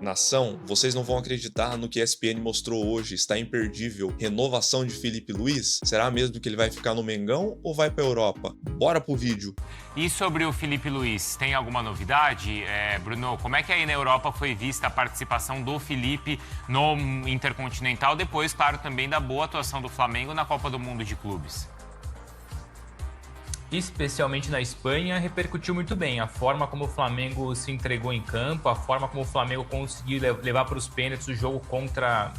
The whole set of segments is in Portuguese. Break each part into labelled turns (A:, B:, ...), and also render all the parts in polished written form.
A: Nação, vocês não vão acreditar no que a ESPN mostrou hoje. Está imperdível. Renovação de Felipe Luiz? Será mesmo que ele vai ficar no Mengão ou vai para a Europa? Bora pro vídeo.
B: E sobre o Felipe Luiz, tem alguma novidade? Bruno, como é que aí na Europa foi vista a participação do Felipe no Intercontinental? Depois, claro, também da boa atuação do Flamengo na Copa do Mundo de Clubes.
C: Especialmente na Espanha, repercutiu muito bem. A forma como o Flamengo se entregou em campo, a forma como o Flamengo conseguiu levar para os pênaltis o jogo contra,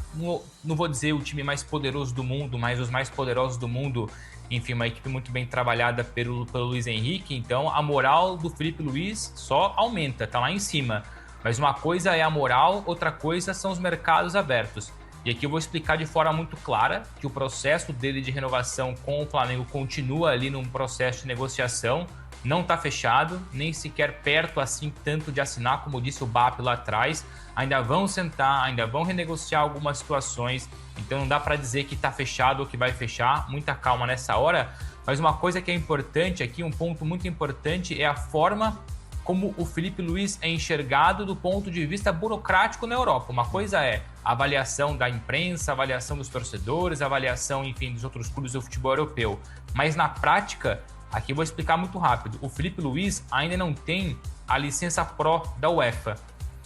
C: não vou dizer o time mais poderoso do mundo, mas os mais poderosos do mundo. Enfim, uma equipe muito bem trabalhada pelo Luiz Henrique. Então, a moral do Felipe Luiz só aumenta, tá lá em cima. Mas uma coisa é a moral, outra coisa são os mercados abertos. E aqui eu vou explicar de forma muito clara que o processo dele de renovação com o Flamengo continua ali num processo de negociação, não está fechado, nem sequer perto assim tanto de assinar, como disse o BAP lá atrás. Ainda vão sentar, ainda vão renegociar algumas situações, então não dá para dizer que está fechado ou que vai fechar, muita calma nessa hora. Mas uma coisa que é importante aqui, um ponto muito importante, é a forma como o Felipe Luiz é enxergado do ponto de vista burocrático na Europa. Uma coisa é a avaliação da imprensa, a avaliação dos torcedores, a avaliação, enfim, dos outros clubes do futebol europeu. Mas na prática, aqui eu vou explicar muito rápido, o Felipe Luiz ainda não tem a licença Pro da UEFA.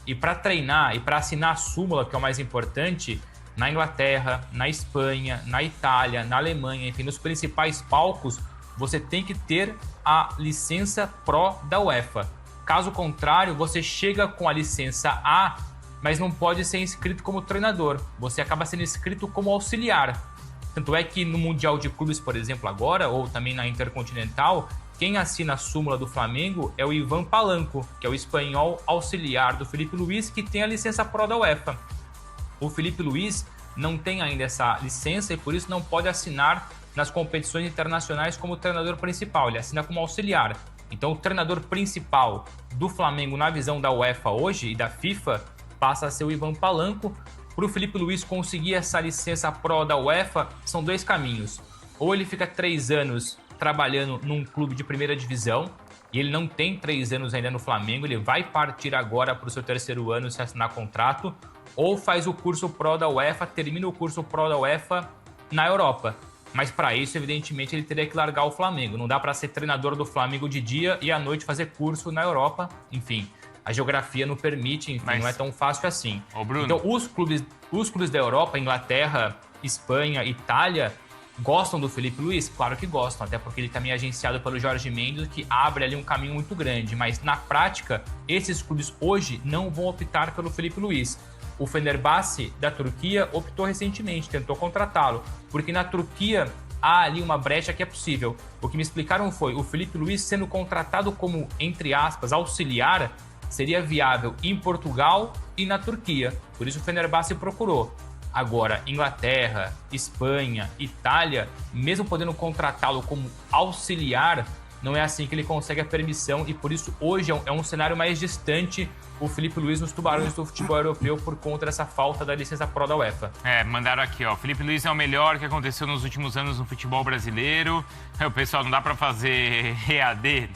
C: E para treinar e para assinar a súmula, que é o mais importante, na Inglaterra, na Espanha, na Itália, na Alemanha, enfim, nos principais palcos, você tem que ter a licença Pro da UEFA. Caso contrário, você chega com a licença A, mas não pode ser inscrito como treinador. Você acaba sendo inscrito como auxiliar. Tanto é que no Mundial de Clubes, por exemplo, agora, ou também na Intercontinental, quem assina a súmula do Flamengo é o Ivan Palanco, que é o espanhol auxiliar do Felipe Luiz, que tem a licença Pro da UEFA. O Felipe Luiz não tem ainda essa licença e por isso não pode assinar nas competições internacionais como treinador principal, ele assina como auxiliar. Então o treinador principal do Flamengo na visão da UEFA hoje e da FIFA passa a ser o Ivan Palanco. Para o Felipe Luiz conseguir essa licença Pro da UEFA, são dois caminhos. Ou ele fica 3 anos trabalhando num clube de primeira divisão, e ele não tem 3 anos ainda no Flamengo, ele vai partir agora para o seu 3º ano se assinar contrato, ou faz o curso Pro da UEFA, termina o curso Pro da UEFA na Europa. Mas para isso, evidentemente, ele teria que largar o Flamengo. Não dá para ser treinador do Flamengo de dia e à noite fazer curso na Europa. Enfim, a geografia não permite, enfim, não é tão fácil assim.
B: Bruno.
C: Então, os clubes da Europa, Inglaterra, Espanha, Itália, gostam do Felipe Luiz? Claro que gostam, até porque ele também é agenciado pelo Jorge Mendes, que abre ali um caminho muito grande. Mas, na prática, esses clubes hoje não vão optar pelo Felipe Luiz. O Fenerbahçe da Turquia optou recentemente, tentou contratá-lo, porque na Turquia há ali uma brecha que é possível. O que me explicaram foi, o Felipe Luiz sendo contratado como, entre aspas, auxiliar, seria viável em Portugal e na Turquia. Por isso o Fenerbahçe procurou. Agora, Inglaterra, Espanha, Itália, mesmo podendo contratá-lo como auxiliar, não é assim que ele consegue a permissão e por isso hoje é um cenário mais distante o Felipe Luiz nos tubarões do futebol europeu por conta dessa falta da licença Pro da UEFA.
B: Mandaram aqui, ó. Felipe Luiz é o melhor que aconteceu nos últimos anos no futebol brasileiro. O pessoal, não dá pra fazer EAD?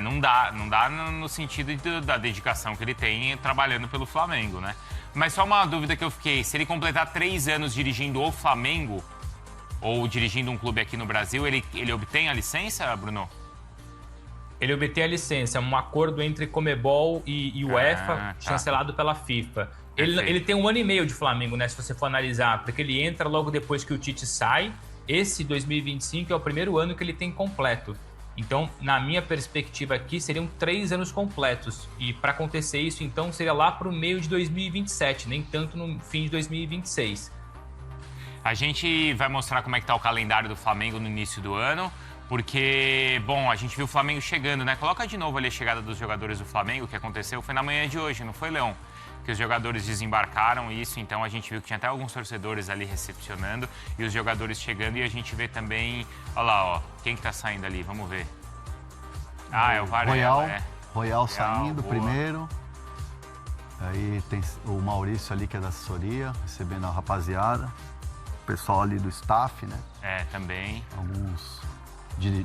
B: Não dá no sentido da dedicação que ele tem trabalhando pelo Flamengo, né? Mas só uma dúvida que eu fiquei, se ele completar 3 anos dirigindo o Flamengo ou dirigindo um clube aqui no Brasil, ele obtém a licença, Bruno?
C: Ele obtém a licença, um acordo entre Conmebol e UEFA, chancelado pela FIFA. Ele tem 1 ano e meio de Flamengo, né, se você for analisar, porque ele entra logo depois que o Tite sai. Esse 2025 é o primeiro ano que ele tem completo. Então, na minha perspectiva aqui, seriam 3 anos completos. E para acontecer isso, então, seria lá para o meio de 2027, nem tanto no fim de 2026.
B: A gente vai mostrar como é que tá o calendário do Flamengo no início do ano. Porque, bom, a gente viu o Flamengo chegando, né? Coloca de novo ali a chegada dos jogadores do Flamengo, que aconteceu, foi na manhã de hoje, não foi, Leão? Que os jogadores desembarcaram isso, então a gente viu que tinha até alguns torcedores ali recepcionando e os jogadores chegando e a gente vê também, olha lá, ó, quem que tá saindo ali, vamos ver. É o Varela,
D: Royal saindo
B: boa.
D: primeiro. Aí tem o Maurício ali, que é da assessoria, recebendo a rapaziada. O pessoal ali do staff, né?
B: Também.
D: Alguns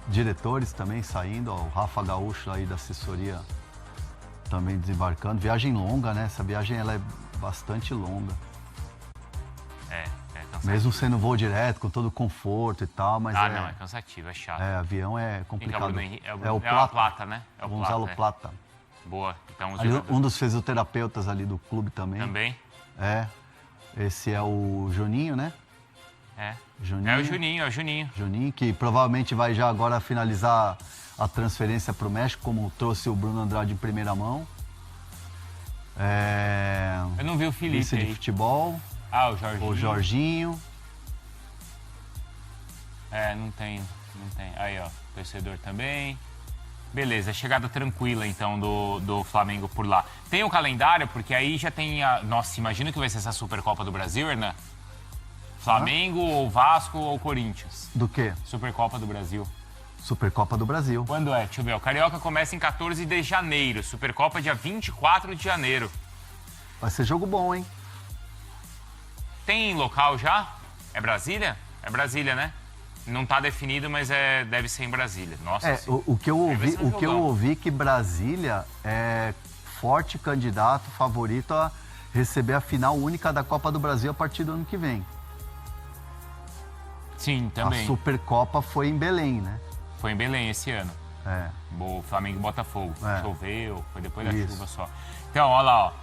D: diretores também saindo, ó, o Rafa Gaúcho aí da assessoria também desembarcando. Viagem longa, né? Essa viagem ela é bastante longa.
B: É cansativo.
D: Mesmo sendo voo direto, com todo o conforto e tal, mas
B: não, é cansativo, é chato.
D: avião é
B: Quem que é o
D: complicado.
B: Bruno Henrique?
D: É o
B: Plata, né? É o
D: Gonzalo
B: Plata.
D: Plata.
B: Boa. Então,
D: Ali, um dos fisioterapeutas ali do clube também.
B: Também?
D: Esse é o Juninho, né? Juninho.
B: É o Juninho.
D: Juninho, que provavelmente vai já agora finalizar a transferência para o México, como trouxe o Bruno Andrade em primeira mão.
B: Eu não vi o Felipe
D: Vice de
B: aí.
D: futebol.
B: O Jorginho.
D: O Jorginho.
B: Não tem. Aí, ó, torcedor também. Beleza, chegada tranquila, então, do Flamengo por lá. Tem o calendário, porque aí já tem a... Nossa, imagina que vai ser essa Supercopa do Brasil, Hernan? Flamengo, ou Vasco, ou Corinthians?
D: Do quê?
B: Supercopa do Brasil.
D: Supercopa do Brasil.
B: Quando é? Deixa eu ver. O Carioca começa em 14 de janeiro. Supercopa dia 24 de janeiro.
D: Vai ser jogo bom, hein?
B: Tem local já? É Brasília? É Brasília, né? Não tá definido, mas deve ser em Brasília. Nossa,
D: o que eu ouvi que Brasília é forte candidato, favorito a receber a final única da Copa do Brasil a partir do ano que vem.
B: Sim, também.
D: A Supercopa foi em Belém, né?
B: Foi em Belém esse ano. O Flamengo e Botafogo. Choveu, foi depois da chuva só. Então, olha lá, ó.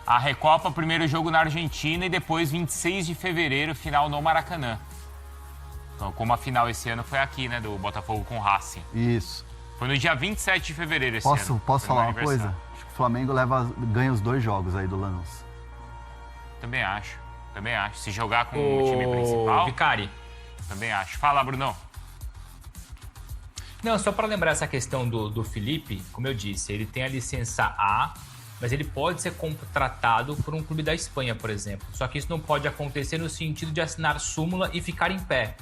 B: A Recopa, primeiro jogo na Argentina e depois 26 de fevereiro, final no Maracanã. Então, como a final esse ano foi aqui, né, do Botafogo com o Racing.
D: Isso.
B: Foi no dia 27 de fevereiro esse ano.
D: Posso falar uma coisa? Acho que o Flamengo ganha os 2 jogos aí do Lanús.
B: Também acho. Se jogar com o time principal...
C: Vicari.
B: Também acho. Fala, Bruno.
C: Não, só para lembrar essa questão do Felipe, como eu disse, ele tem a licença A, mas ele pode ser contratado por um clube da Espanha, por exemplo. Só que isso não pode acontecer no sentido de assinar súmula e ficar em pé.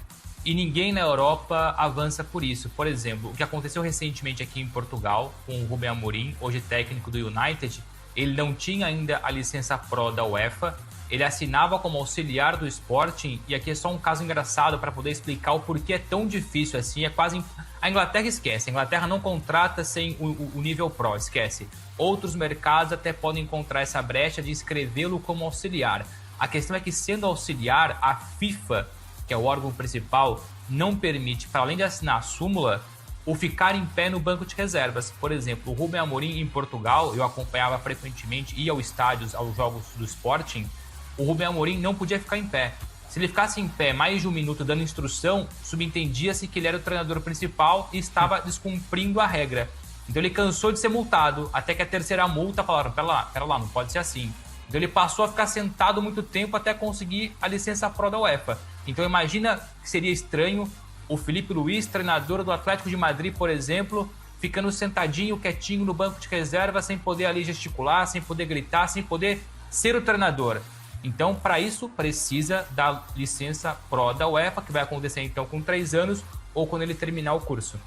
C: E ninguém na Europa avança por isso. Por exemplo, o que aconteceu recentemente aqui em Portugal com o Rubem Amorim, hoje técnico do United, ele não tinha ainda a licença Pro da UEFA, ele assinava como auxiliar do Sporting, e aqui é só um caso engraçado para poder explicar o porquê é tão difícil assim, é quase... A Inglaterra esquece, a Inglaterra não contrata sem o nível Pro, esquece. Outros mercados até podem encontrar essa brecha de inscrevê-lo como auxiliar. A questão é que, sendo auxiliar, a FIFA, que é o órgão principal, não permite, para além de assinar a súmula, o ficar em pé no banco de reservas. Por exemplo, o Rubem Amorim em Portugal, eu acompanhava frequentemente, ia ao estádio, aos jogos do Sporting, o Rubem Amorim não podia ficar em pé. Se ele ficasse em pé mais de um minuto dando instrução, subentendia-se que ele era o treinador principal e estava descumprindo a regra. Então ele cansou de ser multado, até que a terceira multa falaram, pera lá, não pode ser assim. Então ele passou a ficar sentado muito tempo até conseguir a licença Pro da UEFA. Então imagina que seria estranho o Felipe Luiz, treinador do Atlético de Madrid, por exemplo, ficando sentadinho, quietinho no banco de reserva, sem poder ali gesticular, sem poder gritar, sem poder ser o treinador. Então, para isso, precisa da licença Pro da UEFA, que vai acontecer então com 3 anos ou quando ele terminar o curso.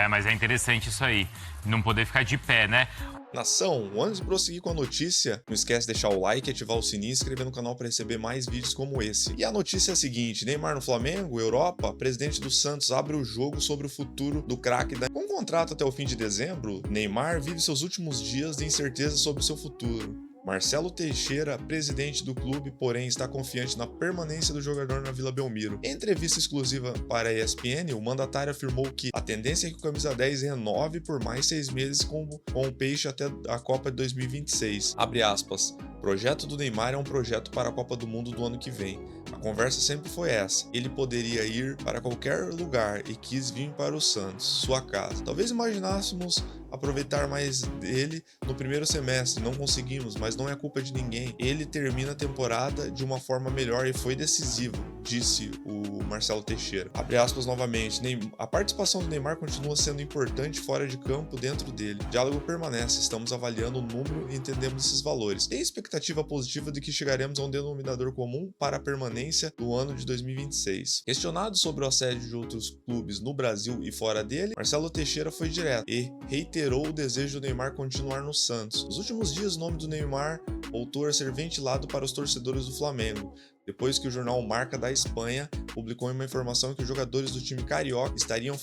B: Mas é interessante isso aí, não poder ficar de pé, né?
A: Nação, antes de prosseguir com a notícia, não esquece de deixar o like, ativar o sininho e se inscrever no canal para receber mais vídeos como esse. E a notícia é a seguinte: Neymar no Flamengo, Europa, presidente do Santos abre o jogo sobre o futuro do craque. Com um contrato até o fim de dezembro, Neymar vive seus últimos dias de incerteza sobre seu futuro. Marcelo Teixeira, presidente do clube, porém está confiante na permanência do jogador na Vila Belmiro. Em entrevista exclusiva para a ESPN, o mandatário afirmou que a tendência é que o camisa 10 renove por mais 6 meses com o Peixe até a Copa de 2026. Abre aspas. O projeto do Neymar é um projeto para a Copa do Mundo do ano que vem. A conversa sempre foi essa. Ele poderia ir para qualquer lugar e quis vir para o Santos, sua casa. Talvez imaginássemos aproveitar mais dele no primeiro semestre, não conseguimos, mas não é culpa de ninguém. Ele termina a temporada de uma forma melhor e foi decisivo, disse o Marcelo Teixeira. Abre aspas novamente, a participação do Neymar continua sendo importante fora de campo, dentro dele. O diálogo permanece, estamos avaliando o número e entendemos esses valores. Tem expectativa positiva de que chegaremos a um denominador comum para a permanência do ano de 2026. Questionado sobre o assédio de outros clubes no Brasil e fora dele, Marcelo Teixeira foi direto e reiterou o desejo do Neymar continuar no Santos. Nos últimos dias, o nome do Neymar voltou a ser ventilado para os torcedores do Flamengo. depois que o jornal Marca da Espanha publicou uma informação que os jogadores do time carioca estariam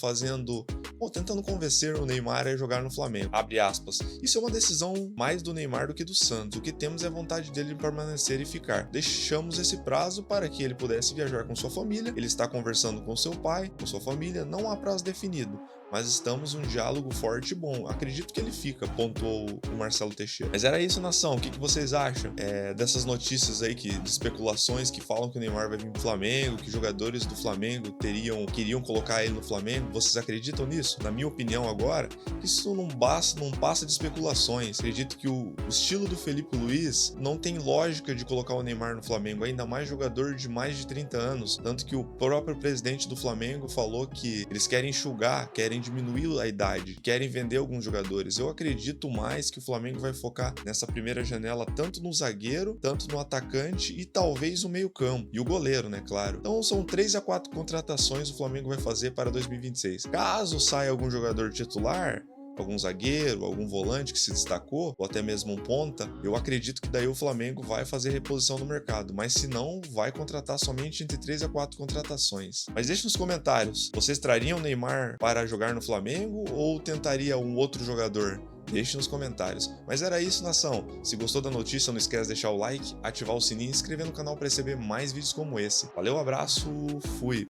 A: tentando convencer o Neymar a jogar no Flamengo. Abre aspas. Isso é uma decisão mais do Neymar do que do Santos. O que temos é a vontade dele de permanecer e ficar. Deixamos esse prazo para que ele pudesse viajar com sua família. Ele está conversando com seu pai, com sua família. Não há prazo definido, mas estamos em um diálogo forte e bom. Acredito que ele fica, pontuou o Marcelo Teixeira. Mas era isso, nação. O que vocês acham dessas notícias aí, de especulações que falam que o Neymar vai vir pro Flamengo, que jogadores do Flamengo queriam colocar ele no Flamengo? Vocês acreditam nisso? Na minha opinião agora, isso não passa de especulações. Acredito que o estilo do Felipe Luiz não tem lógica de colocar o Neymar no Flamengo, ainda mais jogador de mais de 30 anos. Tanto que o próprio presidente do Flamengo falou que eles querem enxugar, querem diminuir a idade, querem vender alguns jogadores. Eu acredito mais que o Flamengo vai focar nessa primeira janela tanto no zagueiro, tanto no atacante e talvez no meio-campo. E o goleiro, né, claro. Então são 3 a 4 contratações o Flamengo vai fazer para 2026. Caso saia algum jogador titular, algum zagueiro, algum volante que se destacou, ou até mesmo um ponta, eu acredito que daí o Flamengo vai fazer reposição no mercado, mas se não, vai contratar somente entre 3 a 4 contratações. Mas deixe nos comentários, vocês trariam o Neymar para jogar no Flamengo ou tentaria um outro jogador? Deixe nos comentários. Mas era isso, nação. Se gostou da notícia, não esquece de deixar o like, ativar o sininho e se inscrever no canal para receber mais vídeos como esse. Valeu, abraço, fui!